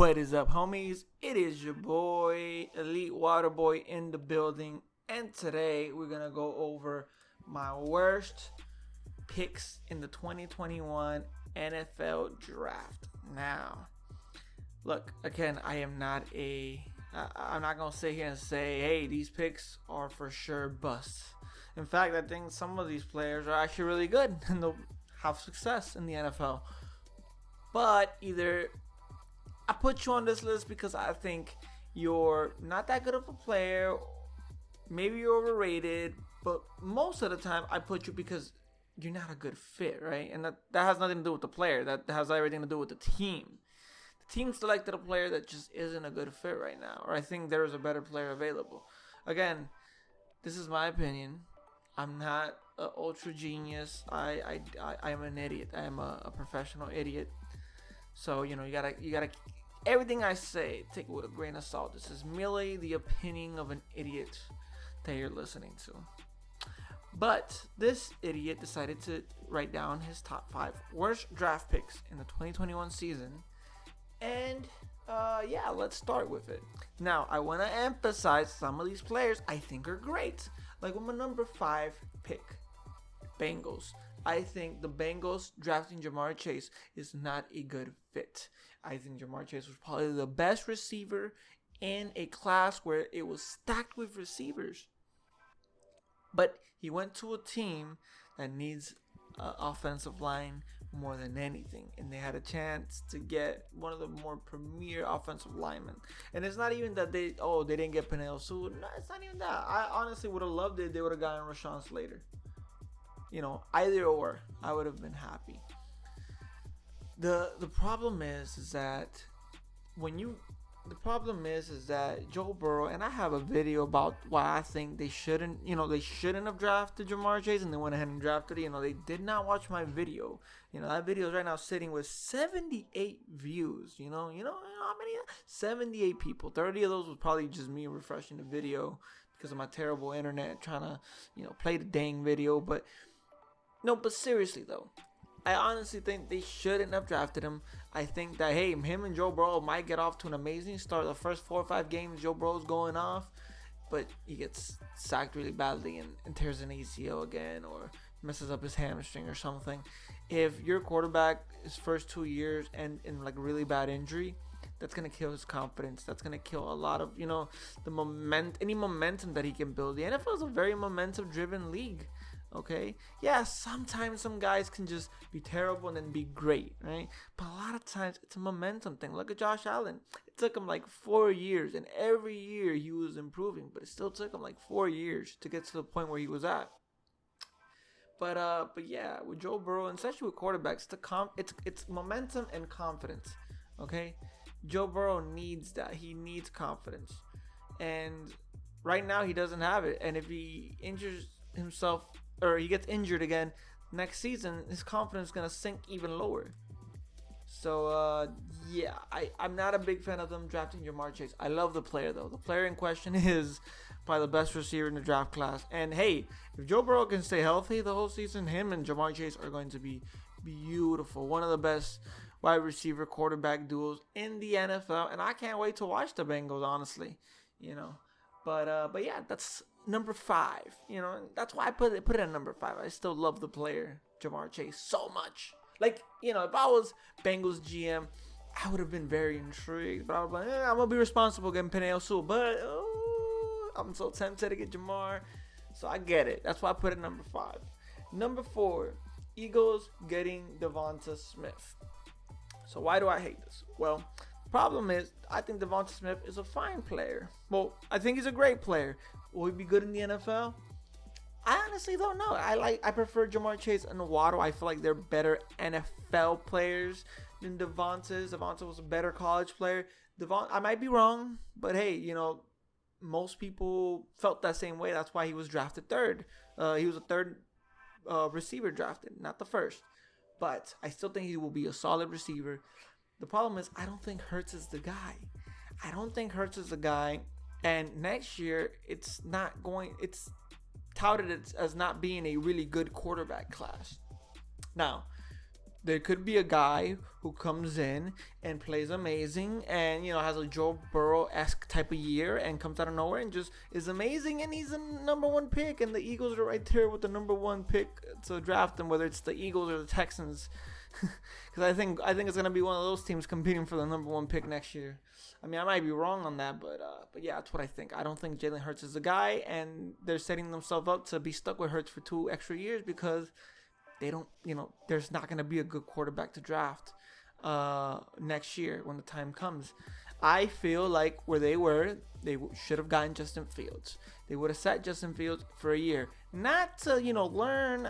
What is up, homies? It is your boy, Elite Waterboy, in the building, and today we're gonna go over my worst picks in the 2021 NFL Draft. Now, look, again, I'm not gonna sit here and say, hey, these picks are for sure busts. In fact, I think some of these players are actually really good and they'll have success in the NFL. But either I put you on this list because I think you're not that good of a player, maybe you're overrated, but most of the time I put you because you're not a good fit, right? And that has nothing to do with the player. That has everything to do with the team. The team selected a player that just isn't a good fit right now, or I think there is a better player available. Again, this is my opinion. I'm not an ultra genius. I am an idiot. I am a professional idiot. So you gotta everything I say, take it with a grain of salt. This is merely the opinion of an idiot that you're listening to. But this idiot decided to write down his top 5 worst draft picks in the 2021 season. And let's start with it. Now, I want to emphasize some of these players I think are great. Like with my number 5 pick, Bengals. I think the Bengals drafting Ja'Marr Chase is not a good fit. I think Ja'Marr Chase was probably the best receiver in a class where it was stacked with receivers. But he went to a team that needs an offensive line more than anything. And they had a chance to get one of the more premier offensive linemen. And it's not even that they didn't get Penei Sewell. No, it's not even that. I honestly would have loved it. They would have gotten Rashawn Slater. Either or, I would have been happy. The problem is that Joe Burrow, and I have a video about why I think they shouldn't have drafted Ja'Marr Chase, and they went ahead and drafted it. They did not watch my video. That video is right now sitting with 78 views. You know how many? 78 people. 30 of those was probably just me refreshing the video because of my terrible internet trying to, play the dang video. But seriously though, I honestly think they shouldn't have drafted him. I think that, hey, him and Joe Burrow might get off to an amazing start. The first 4 or 5 games, Joe Burrow's going off, but he gets sacked really badly and tears an ACL again or messes up his hamstring or something. If your quarterback his first 2 years and in like really bad injury, that's going to kill his confidence. That's going to kill a lot of, any momentum that he can build. The NFL is a very momentum-driven league. Okay, yeah, sometimes some guys can just be terrible and then be great, right? But a lot of times it's a momentum thing. Look at Josh Allen. It took him like 4 years, and every year he was improving, but it still took him like 4 years to get to the point where he was at. But yeah, with Joe Burrow, and especially with quarterbacks, it's momentum and confidence. Okay, Joe Burrow needs that. He needs confidence, and right now he doesn't have it. And if he injures himself, or he gets injured again next season, his confidence is going to sink even lower. So, I'm not a big fan of them drafting Ja'Marr Chase. I love the player, though. The player in question is probably the best receiver in the draft class. And, hey, if Joe Burrow can stay healthy the whole season, him and Ja'Marr Chase are going to be beautiful. One of the best wide receiver quarterback duos in the NFL. And I can't wait to watch the Bengals, honestly. But yeah, that's number 5, that's why I put it at number 5. I still love the player Ja'Marr Chase so much. Like, if I was Bengals GM, I would have been very intrigued. But I was like, I'm gonna be responsible getting Penei Sewell, but I'm so tempted to get Ja'Marr. So I get it. That's why I put it at number 5. Number 4, Eagles getting Devonta Smith. So why do I hate this? Well, problem is, I think Devonta Smith is a fine player. Well, I think he's a great player. Will he be good in the NFL? I honestly don't know. I prefer Ja'Marr Chase and Waddle. I feel like they're better NFL players than Devonta. Devonta was a better college player. I might be wrong, but hey, most people felt that same way. That's why he was drafted 3rd. He was a 3rd receiver drafted, not the 1st. But I still think he will be a solid receiver. The problem is, I don't think Hurts is the guy. And next year, it's touted as not being a really good quarterback class. Now, there could be a guy who comes in and plays amazing and, has a Joe Burrow-esque type of year and comes out of nowhere and just is amazing, and he's a number one pick, and the Eagles are right there with the number one pick to draft him, whether it's the Eagles or the Texans. Because I think it's gonna be one of those teams competing for the number one pick next year. I mean, I might be wrong on that, but yeah, that's what I think. I don't think Jalen Hurts is the guy, and they're setting themselves up to be stuck with Hurts for 2 extra years because they don't, there's not gonna be a good quarterback to draft next year when the time comes. I feel like where they were, they should have gotten Justin Fields. They would have sat Justin Fields for a year, not to learn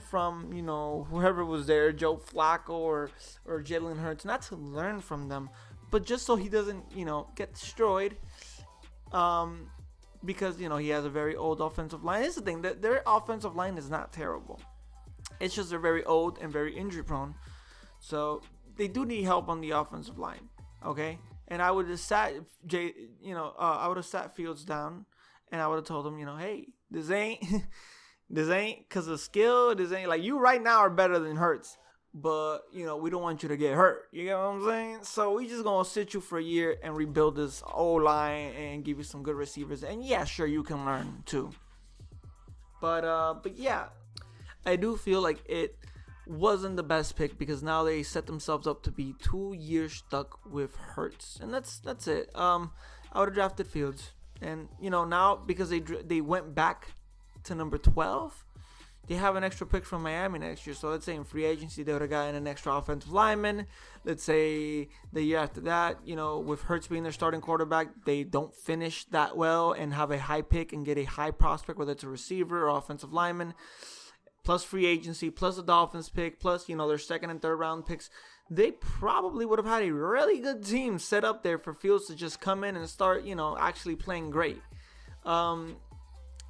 from whoever was there, Joe Flacco or Jalen Hurts, not to learn from them, but just so he doesn't get destroyed. Because he has a very old offensive line. This is the thing, that their offensive line is not terrible. It's just they're very old and very injury prone. So they do need help on the offensive line. Okay, and I would have sat I would have sat Fields down, and I would have told him, hey, this ain't because of skill. This ain't like you right now are better than Hurts. But, we don't want you to get hurt. You get what I'm saying? So we just going to sit you for a year and rebuild this O-line and give you some good receivers. And, yeah, sure, you can learn too. But yeah, I do feel like it wasn't the best pick because now they set themselves up to be 2 years stuck with Hurts. And that's it. I would have drafted Fields. And, now because they went back to number 12, they have an extra pick from Miami next year. So let's say in free agency they would have gotten an extra offensive lineman. Let's say the year after that, with Hurts being their starting quarterback, they don't finish that well and have a high pick and get a high prospect, whether it's a receiver or offensive lineman, plus free agency, plus the Dolphins pick, plus, their second and third round picks. They probably would have had a really good team set up there for Fields to just come in and start, actually playing great.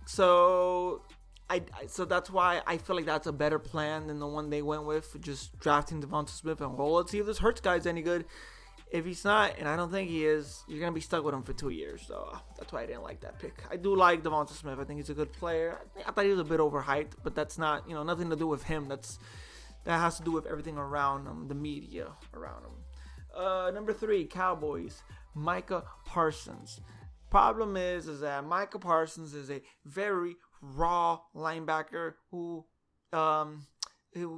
So that's why I feel like that's a better plan than the one they went with, just drafting Devonta Smith and let's see if this Hurts guy's any good. If he's not, and I don't think he is, you're going to be stuck with him for 2 years. So that's why I didn't like that pick. I do like Devonta Smith. I think he's a good player. I thought he was a bit overhyped, but that's not, nothing to do with him. That has to do with everything around him, the media around him. Number 3, Cowboys, Micah Parsons. Problem is that Micah Parsons is a very raw linebacker who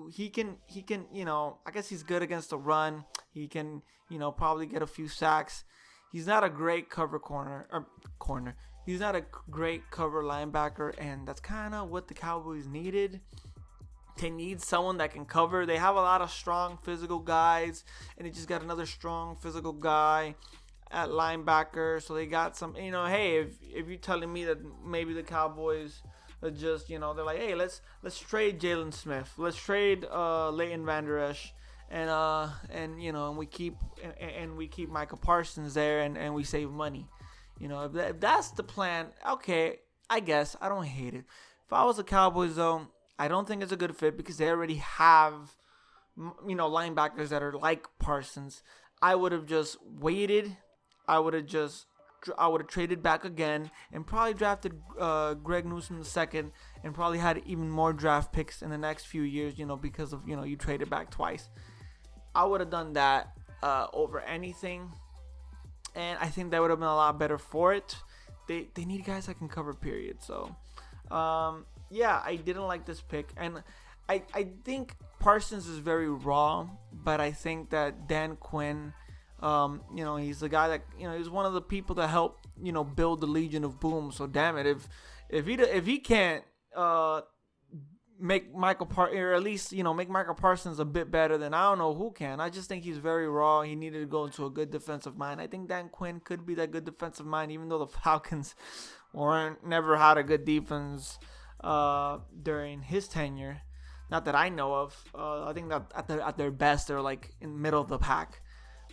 he can I guess he's good against the run. He can probably get a few sacks. He's not a great cover corner. He's not a great cover linebacker, and that's kind of what the Cowboys needed. They need someone that can cover. They have a lot of strong physical guys, and they just got another strong physical guy at linebacker. So they got some, hey, if you're telling me that maybe the Cowboys are just, they're like, hey, let's trade Jalen Smith, let's trade Leighton Vander Esch, and we keep Micah Parsons there, and we save money. If that's the plan, okay, I guess I don't hate it. If I was the Cowboys, though, I don't think it's a good fit because they already have linebackers that are like Parsons. I would have just waited. I would have traded back again and probably drafted Greg Newsome II and probably had even more draft picks in the next few years, because of, you traded back twice. I would have done that over anything, and I think that would have been a lot better for it. They need guys that can cover, period. So, yeah, I didn't like this pick, and I think Parsons is very raw, but I think that Dan Quinn, he's the guy that, he's one of the people that helped, build the Legion of Boom. So damn it, if he can't make Michael make Michael Parsons a bit better, then I don't know who can. I just think he's very raw. He needed to go into a good defensive mind. I think Dan Quinn could be that good defensive mind, even though the Falcons never had a good defense during his tenure. Not that I know of. I think that at their best they're like in the middle of the pack.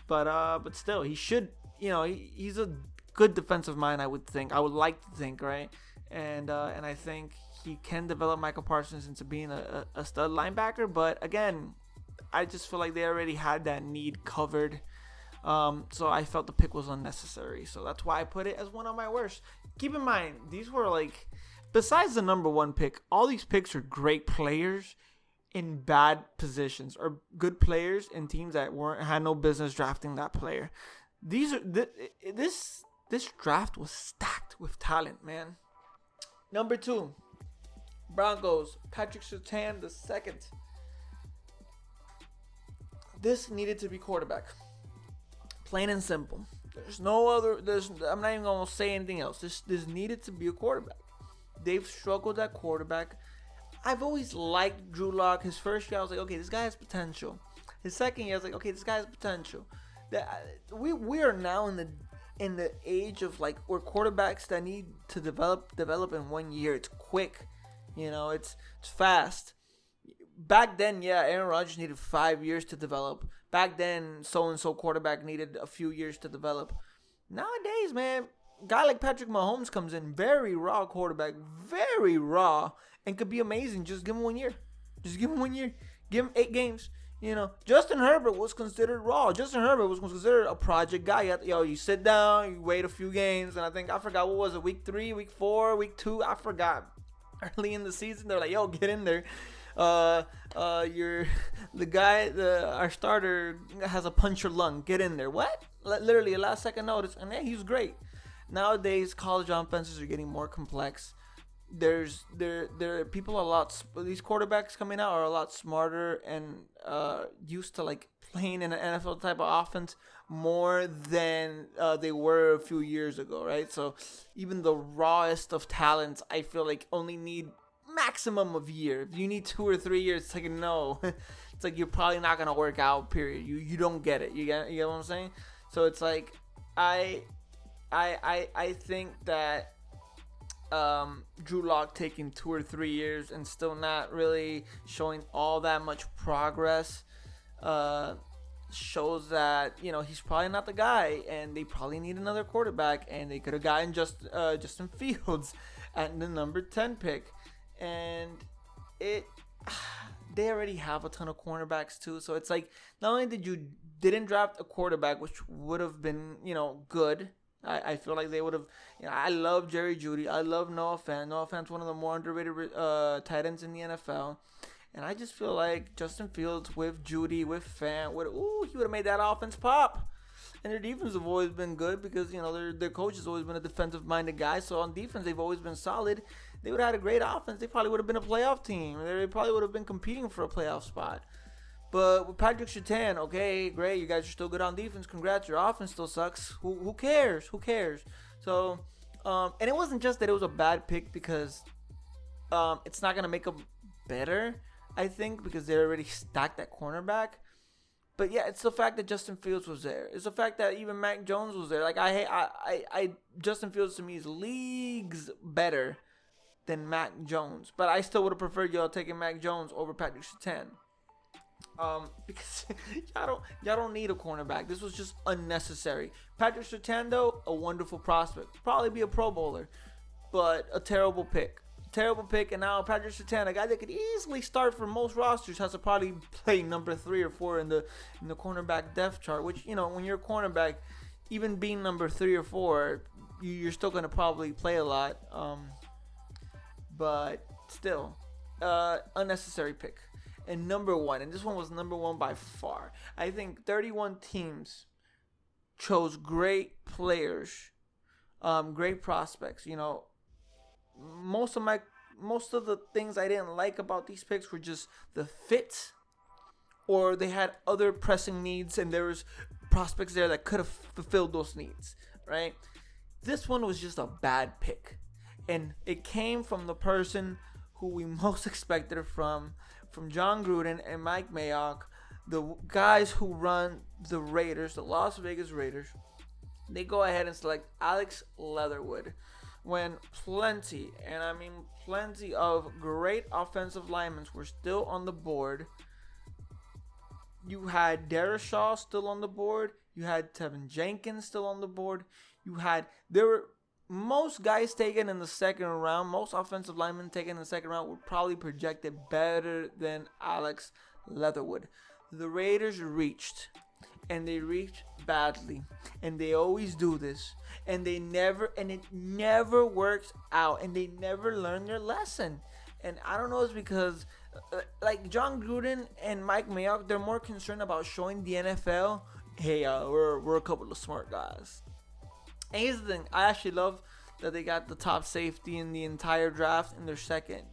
But still, he should, he's a good defensive mind, I would think. I would like to think, right? And I think he can develop Michael Parsons into being a stud linebacker. But again, I just feel like they already had that need covered. So I felt the pick was unnecessary. So that's why I put it as one of my worst. Keep in mind, these were like, besides the number 1 pick, all these picks are great players. in bad positions or good players in teams that had no business drafting that player. This draft was stacked with talent, man. Number 2, Broncos, Patrick Surtain the second. This needed to be quarterback. Plain and simple. There's no other. I'm not even gonna say anything else. This needed to be a quarterback. They've struggled at quarterback. I've always liked Drew Lock. His first year, I was like, okay, this guy has potential. His second year, I was like, okay, this guy has potential. We are now in the age of like where quarterbacks that need to develop in 1 year. It's quick, it's fast. Back then, yeah, Aaron Rodgers needed 5 years to develop. Back then, so-and-so quarterback needed a few years to develop. Nowadays, man, a guy like Patrick Mahomes comes in, very raw quarterback, very raw, and could be amazing. Just give him 1 year. Give him 8 games. Justin Herbert was considered raw. Justin Herbert was considered a project guy. You sit down, you wait a few games, and I forgot, what was it, week 3, week 4, week 2? I forgot. Early in the season, they're like, yo, get in there. Our starter has a puncture lung. Get in there. What? Literally a last second notice, and then he's great. Nowadays, college offenses are getting more complex. These quarterbacks coming out are a lot smarter and used to like playing in an NFL type of offense more than they were a few years ago, right? So even the rawest of talents, I feel like only need maximum of year. If you need 2 or 3 years, it's like no. It's like you're probably not gonna work out. Period. You don't get it. You get what I'm saying? So it's like I think that Drew Lock taking 2 or 3 years and still not really showing all that much progress shows that he's probably not the guy, and they probably need another quarterback, and they could have gotten Justin Fields at the number 10 pick. And they already have a ton of cornerbacks too. So it's like, not only didn't draft a quarterback, which would have been, good. I feel like they would have, I love Jerry Jeudy. I love Noah Fant. Noah Fant's one of the more underrated tight ends in the NFL. And I just feel like Justin Fields with Jeudy, with Fant, he would have made that offense pop. And their defense have always been good because, their coach has always been a defensive-minded guy. So on defense, they've always been solid. They would have had a great offense. They probably would have been a playoff team. They probably would have been competing for a playoff spot. But with Patrick Surtain, okay, great. You guys are still good on defense. Congrats. Your offense still sucks. Who cares? So, and it wasn't just that it was a bad pick because it's not going to make them better, I think, because they're already stacked at cornerback. But yeah, it's the fact that Justin Fields was there. It's the fact that even Mac Jones was there. Like Justin Fields to me is leagues better than Mac Jones, but I still would have preferred y'all taking Mac Jones over Patrick Surtain. Because y'all don't need a cornerback. This was just unnecessary. Patrick Surtain, though, a wonderful prospect, probably be a Pro Bowler, but a terrible pick. And now Patrick Surtain, a guy that could easily start for most rosters, has to probably play number 3 or 4 in the cornerback depth chart. Which when you're a cornerback, even being number 3 or 4, you're still gonna probably play a lot. But still, unnecessary pick. And number 1, and this one was number 1 by far. I think 31 teams chose great players, great prospects. Most of the things I didn't like about these picks were just the fit, or they had other pressing needs, and there was prospects there that could have fulfilled those needs, right? This one was just a bad pick. And it came from the person who we most expected it from John Gruden and Mike Mayock, the guys who run the Raiders, the Las Vegas Raiders. They go ahead and select Alex Leatherwood when plenty of great offensive linemen were still on the board. You had Darius Shaw still on the board. You had Tevin Jenkins still on the board. There were most guys taken in the second round, most offensive linemen taken in the second round were probably projected better than Alex Leatherwood. The Raiders reached, and they reached badly, and they always do this, and it never works out, and they never learn their lesson. And I don't know, it's because like John Gruden and Mike Mayock, they're more concerned about showing the NFL, hey, we're a couple of smart guys. And here's the thing, I actually love that they got the top safety in the entire draft in their second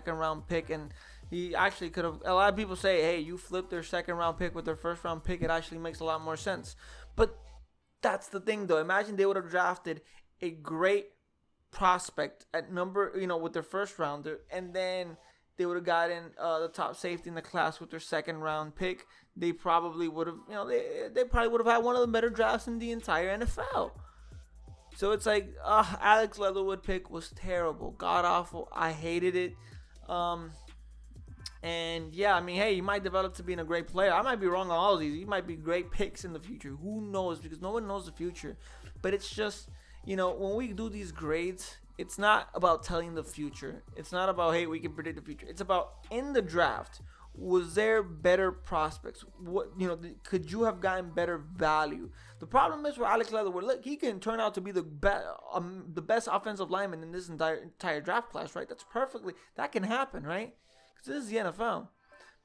round pick. And he actually could have, a lot of people say, hey, you flipped their second round pick with their first round pick. It actually makes a lot more sense. But that's the thing, though. Imagine they would have drafted a great prospect at number, with their first rounder, and then they would have gotten the top safety in the class with their second round pick. They probably would have, they probably would have had one of the better drafts in the entire NFL. So it's like, Alex Leatherwood pick was terrible, god awful. I hated it. And yeah, I mean, hey, he might develop to being a great player. I might be wrong on all of these. He might be great picks in the future. Who knows? Because no one knows the future. But it's just, when we do these grades, it's not about telling the future. It's not about, hey, we can predict the future. It's about, in the draft, was there better prospects? What, could you have gotten better value? The problem is with Alex Leatherwood, look, he can turn out to be the best offensive lineman in this entire draft class, right? That can happen, right? Because this is the NFL.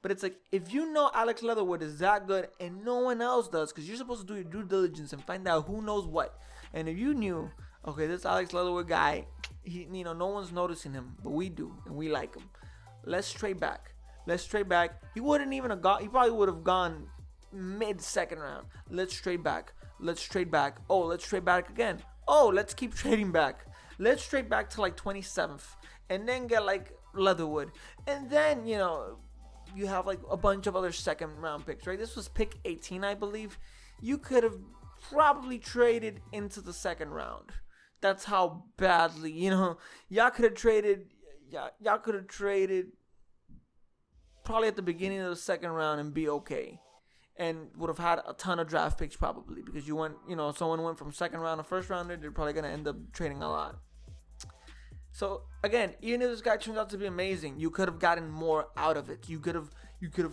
But it's like, if you know Alex Leatherwood is that good and no one else does, because you're supposed to do your due diligence and find out who knows what. And if you knew, okay, this Alex Leatherwood guy, no one's noticing him, but we do, and we like him. Let's trade back. He wouldn't even have got. He probably would have gone mid-second round. Let's trade back. Oh, let's trade back again. Oh, let's keep trading back. Let's trade back to like 27th, and then get like Leatherwood, and then you have like a bunch of other second round picks, right? This was pick 18, I believe. You could have probably traded into the second round. That's how badly, y'all could have traded. Y'all could have traded probably at the beginning of the second round and be okay, and would have had a ton of draft picks probably, because someone went from second round to first rounder, they're probably gonna end up trading a lot. So again, even if this guy turns out to be amazing, you could have gotten more out of it. You could have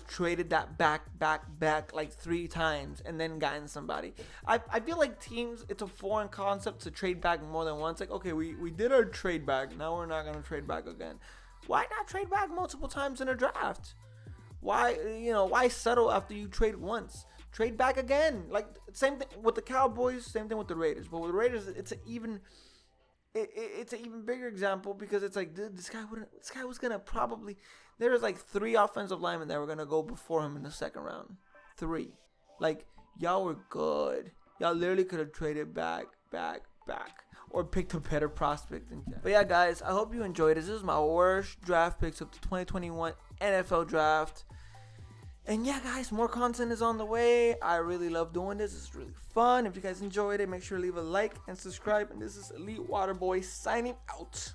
traded that back like 3 times and then gotten somebody. I feel like teams, it's a foreign concept to trade back more than once. Like, okay, we did our trade back, now we're not gonna trade back again. Why not trade back multiple times in a draft? Why settle after you trade once? Trade back again. Like, same thing with the Cowboys, same thing with the Raiders. But with the Raiders, it's an even bigger example, because it's like, dude, this guy was gonna probably, there was like 3 offensive linemen that were gonna go before him in the second round. 3. Like, y'all were good. Y'all literally could have traded back, or picked a better prospect than that. But yeah, guys, I hope you enjoyed this. This is my worst draft picks of the 2021 NFL draft. And yeah, guys, more content is on the way. I really love doing this. It's really fun. If you guys enjoyed it, make sure to leave a like and subscribe. And this is Elite Waterboy signing out.